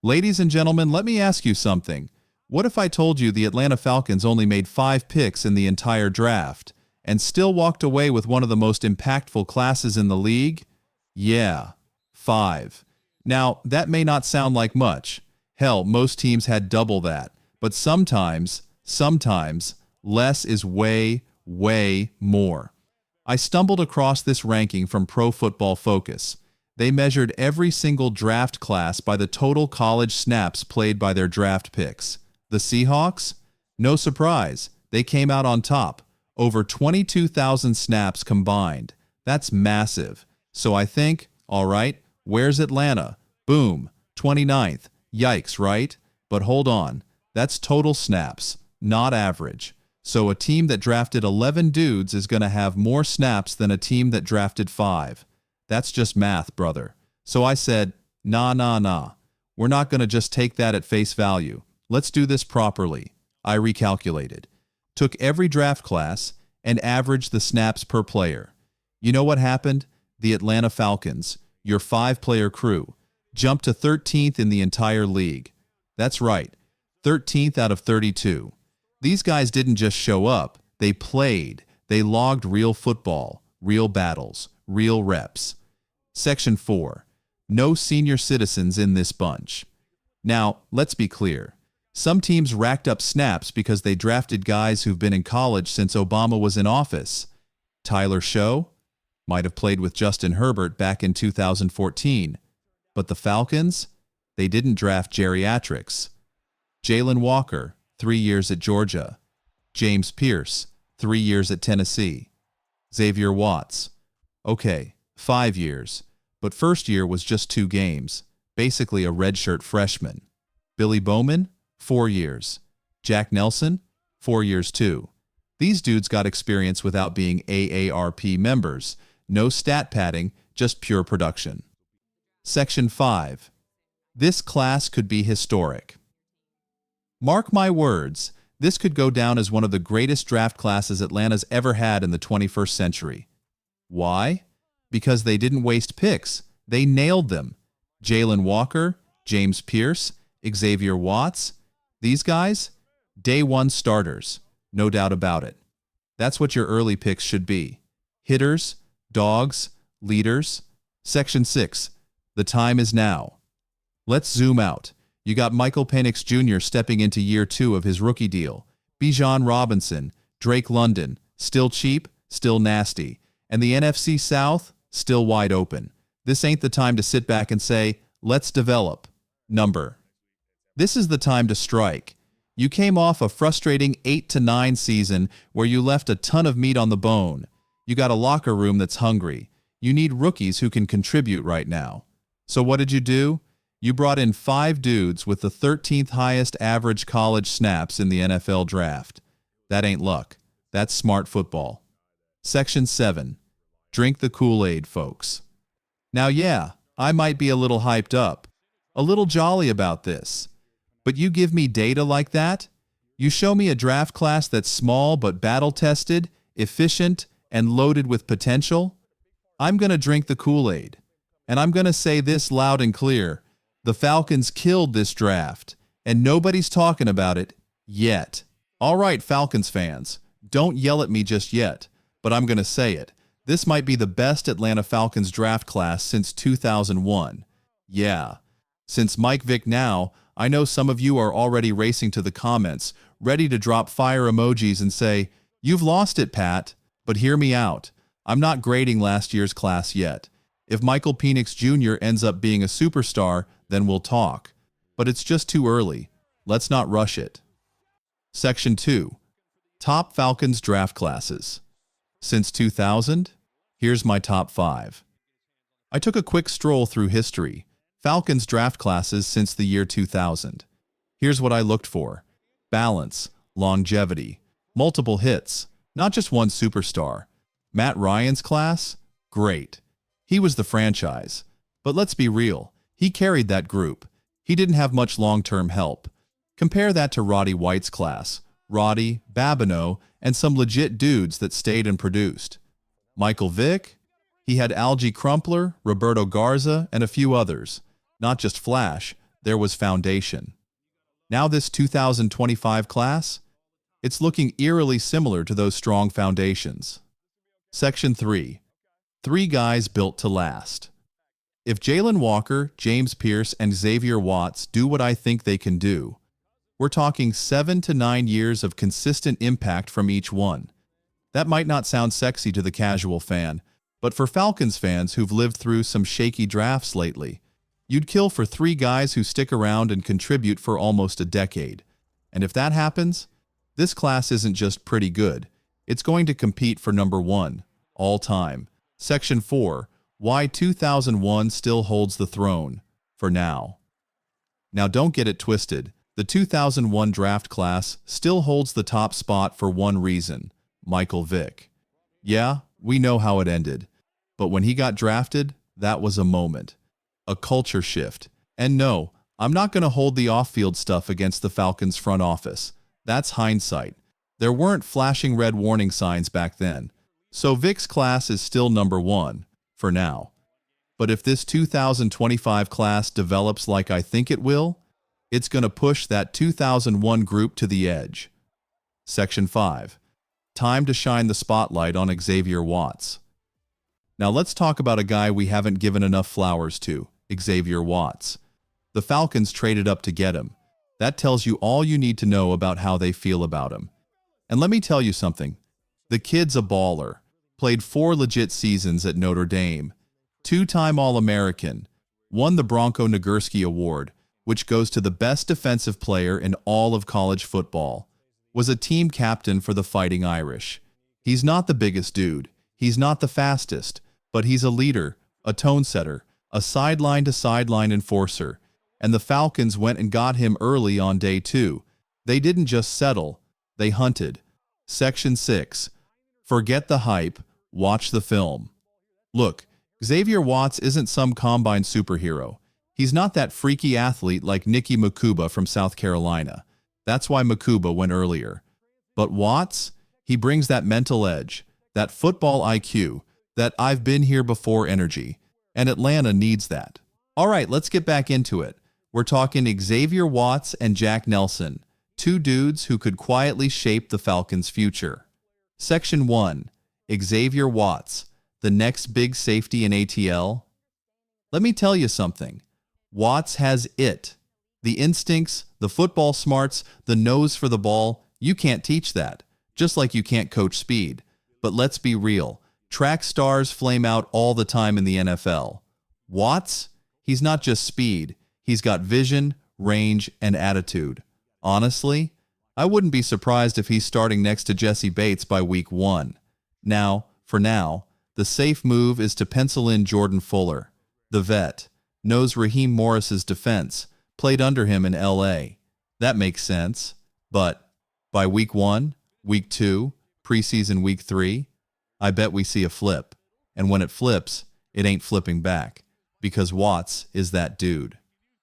Ladies and gentlemen, let me ask you something. What if I told you the Atlanta Falcons only made 5 picks in the entire draft and still walked away with one of the most impactful classes in the league? Yeah, 5. Now, that may not sound like much. Hell, most teams had double that. But sometimes, less is way, way more. I stumbled across this ranking from Pro Football Focus. They measured every single draft class by the total college snaps played by their draft picks. The Seahawks? No surprise, they came out on top. Over 22,000 snaps combined. That's massive. So I think, all right, where's Atlanta? Boom, 29th. Yikes, right? But hold on, that's total snaps, not average. So a team that drafted 11 dudes is going to have more snaps than a team that drafted 5. That's just math, brother. So I said, nah. We're not going to just take that at face value. Let's do this properly. I recalculated. Took every draft class and averaged the snaps per player. You know what happened? The Atlanta Falcons, your 5-player crew, jumped to 13th in the entire league. That's right, 13th out of 32. These guys didn't just show up, they played. They logged real football, real battles, real reps. Section 4. No senior citizens in this bunch. Now, let's be clear. Some teams racked up snaps because they drafted guys who've been in college since Obama was in office. Tyler Show might have played with Justin Herbert back in 2014. But the Falcons? They didn't draft geriatrics. Jalen Walker, 3 years at Georgia. James Pierce, 3 years at Tennessee. Xavier Watts. Okay, 5 years. But first year was just 2 games. Basically a redshirt freshman. Billy Bowman, 4 years. Jack Nelson, 4 years too. These dudes got experience without being AARP members. No stat padding, just pure production. Section 5. This class could be historic. Mark my words, this could go down as one of the greatest draft classes Atlanta's ever had in the 21st century. Why? Because they didn't waste picks. They nailed them. Jalen Walker, James Pierce, Xavier Watts, these guys, day one starters, no doubt about it. That's what your early picks should be. Hitters, dogs, leaders. Section 6. The time is now. Let's zoom out. You got Michael Penix Jr. stepping into year 2 of his rookie deal. Bijan Robinson, Drake London, still cheap, still nasty. And the NFC South, still wide open. This ain't the time to sit back and say, let's develop. Number. This is the time to strike. You came off a frustrating 8-9 season where you left a ton of meat on the bone. You got a locker room that's hungry. You need rookies who can contribute right now. So what did you do? You brought in 5 dudes with the 13th highest average college snaps in the NFL draft. That ain't luck. That's smart football. Section 7. Drink the Kool-Aid, folks. Now, yeah, I might be a little hyped up, a little jolly about this. But you give me data like that? You show me a draft class that's small but battle-tested, efficient, and loaded with potential? I'm going to drink the Kool-Aid. And I'm going to say this loud and clear. The Falcons killed this draft, and nobody's talking about it yet. All right, Falcons fans, don't yell at me just yet, but I'm going to say it. This might be the best Atlanta Falcons draft class since 2001. Yeah. Since Mike Vick now, I know some of you are already racing to the comments, ready to drop fire emojis and say, "You've lost it, Pat." But hear me out. I'm not grading last year's class yet. If Michael Penix Jr. ends up being a superstar, then we'll talk. But it's just too early. Let's not rush it. Section 2. Top Falcons draft classes. Since 2000? Here's my top 5. I took a quick stroll through history. Falcons draft classes since the year 2000. Here's what I looked for. Balance, longevity, multiple hits, not just one superstar. Matt Ryan's class? Great. He was the franchise. But let's be real. He carried that group. He didn't have much long-term help. Compare that to Roddy White's class. Roddy, Babineau, and some legit dudes that stayed and produced. Michael Vick? He had Algie Crumpler, Roberto Garza, and a few others. Not just flash, there was foundation. Now this 2025 class, it's looking eerily similar to those strong foundations. Section 3. 3 guys built to last. If Jalen Walker, James Pierce, and Xavier Watts do what I think they can do, we're talking 7 to 9 years of consistent impact from each one. That might not sound sexy to the casual fan, but for Falcons fans who've lived through some shaky drafts lately, you'd kill for 3 guys who stick around and contribute for almost a decade. And if that happens, this class isn't just pretty good, it's going to compete for number 1, all time. Section 4. Why 2001 still holds the throne, for now. Now don't get it twisted, the 2001 draft class still holds the top spot for one reason: Michael Vick. Yeah, we know how it ended, but when he got drafted, that was a moment. A culture shift. And no, I'm not going to hold the off-field stuff against the Falcons front office. That's hindsight. There weren't flashing red warning signs back then. So Vick's class is still number 1, for now. But if this 2025 class develops like I think it will, it's going to push that 2001 group to the edge. Section 5. Time to shine the spotlight on Xavier Watts. Now let's talk about a guy we haven't given enough flowers to, Xavier Watts. The Falcons traded up to get him. That tells you all you need to know about how they feel about him. And let me tell you something. The kid's a baller. Played 4 legit seasons at Notre Dame. 2-time All-American. Won the Bronco Nagurski Award, which goes to the best defensive player in all of college football. Was a team captain for the Fighting Irish. He's not the biggest dude. He's not the fastest. But he's a leader, a tone setter, a sideline-to-sideline enforcer. And the Falcons went and got him early on day 2. They didn't just settle. They hunted. Section 6. Forget the hype. Watch the film. Look, Xavier Watts isn't some combine superhero. He's not that freaky athlete like Nicky Mukuba from South Carolina. That's why Mukuba went earlier. But Watts, he brings that mental edge, that football IQ, that I've been here before energy, and Atlanta needs that. All right, let's get back into it. We're talking Xavier Watts and Jack Nelson, 2 dudes who could quietly shape the Falcons' future. Section 1. Xavier Watts, the next big safety in ATL. Let me tell you something. Watts has it. The instincts, the football smarts, the nose for the ball, you can't teach that, just like you can't coach speed. But let's be real. Track stars flame out all the time in the NFL. Watts, he's not just speed. He's got vision, range, and attitude. Honestly, I wouldn't be surprised if he's starting next to Jesse Bates by week 1. Now, for now, the safe move is to pencil in Jordan Fuller. The vet knows Raheem Morris's defense, played under him in LA. That makes sense. But by week 1, week 2, preseason week 3, I bet we see a flip. And when it flips, it ain't flipping back, because Watts is that dude.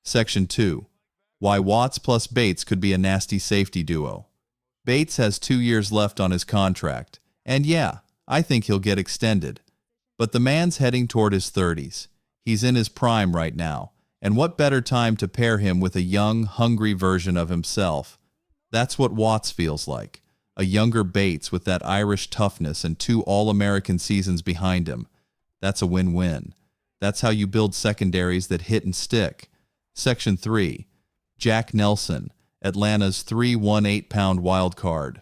Section 2. Why Watts plus Bates could be a nasty safety duo. Bates has 2 years left on his contract, and yeah, I think he'll get extended. But the man's heading toward his 30s. He's in his prime right now, and what better time to pair him with a young, hungry version of himself? That's what Watts feels like. A younger Bates with that Irish toughness and 2 All-American seasons behind him. That's a win-win. That's how you build secondaries that hit and stick. Section 3. Jack Nelson, Atlanta's 318-pound wild card.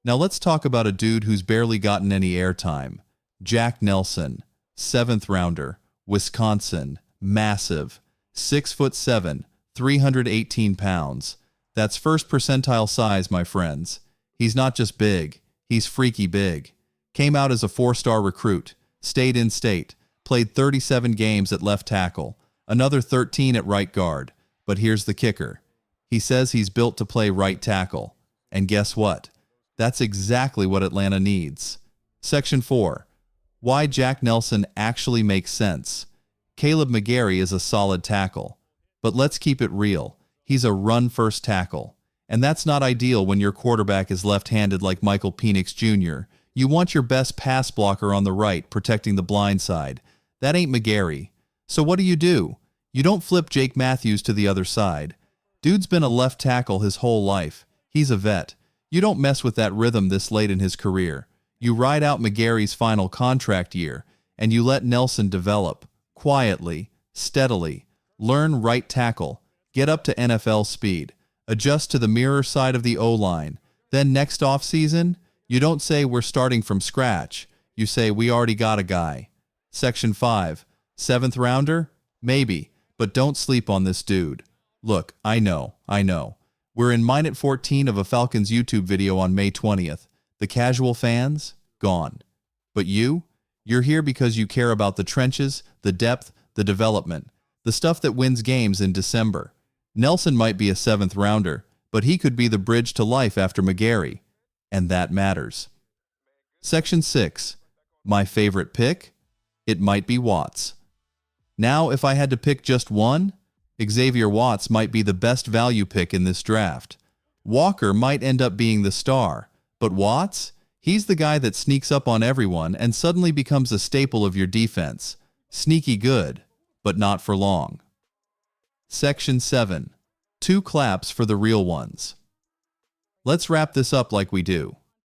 Now let's talk about a dude who's barely gotten any airtime. Jack Nelson, 7th rounder, Wisconsin, massive, 6'7", 318 pounds. That's first percentile size, my friends. He's not just big, he's freaky big. Came out as a 4-star recruit, stayed in state, played 37 games at left tackle, another 13 at right guard. But here's the kicker. He says he's built to play right tackle. And guess what? That's exactly what Atlanta needs. Section 4. Why Jack Nelson actually makes sense. Caleb McGarry is a solid tackle. But let's keep it real. He's a run-first tackle. And that's not ideal when your quarterback is left-handed like Michael Penix Jr. You want your best pass blocker on the right, protecting the blind side. That ain't McGarry. So what do? You don't flip Jake Matthews to the other side. Dude's been a left tackle his whole life. He's a vet. You don't mess with that rhythm this late in his career. You ride out McGary's final contract year, and you let Nelson develop, quietly, steadily, learn right tackle, get up to NFL speed, adjust to the mirror side of the O-line. Then next offseason, you don't say we're starting from scratch. You say we already got a guy. Section 5. 7th rounder? Maybe, but don't sleep on this dude. Look, I know. We're in minute 14 of a Falcons YouTube video on May 20th. The casual fans? Gone. But you're here because you care about the trenches, the depth, the development, the stuff that wins games in December. Nelson might be a 7th rounder, but he could be the bridge to life after McGary. And that matters. Section 6. My favorite pick? It might be Watts. Now, if I had to pick just one, Xavier Watts might be the best value pick in this draft. Walker might end up being the star, but Watts? He's the guy that sneaks up on everyone and suddenly becomes a staple of your defense. Sneaky good, but not for long. Section 7. 2 claps for the real ones. Let's wrap this up like we do.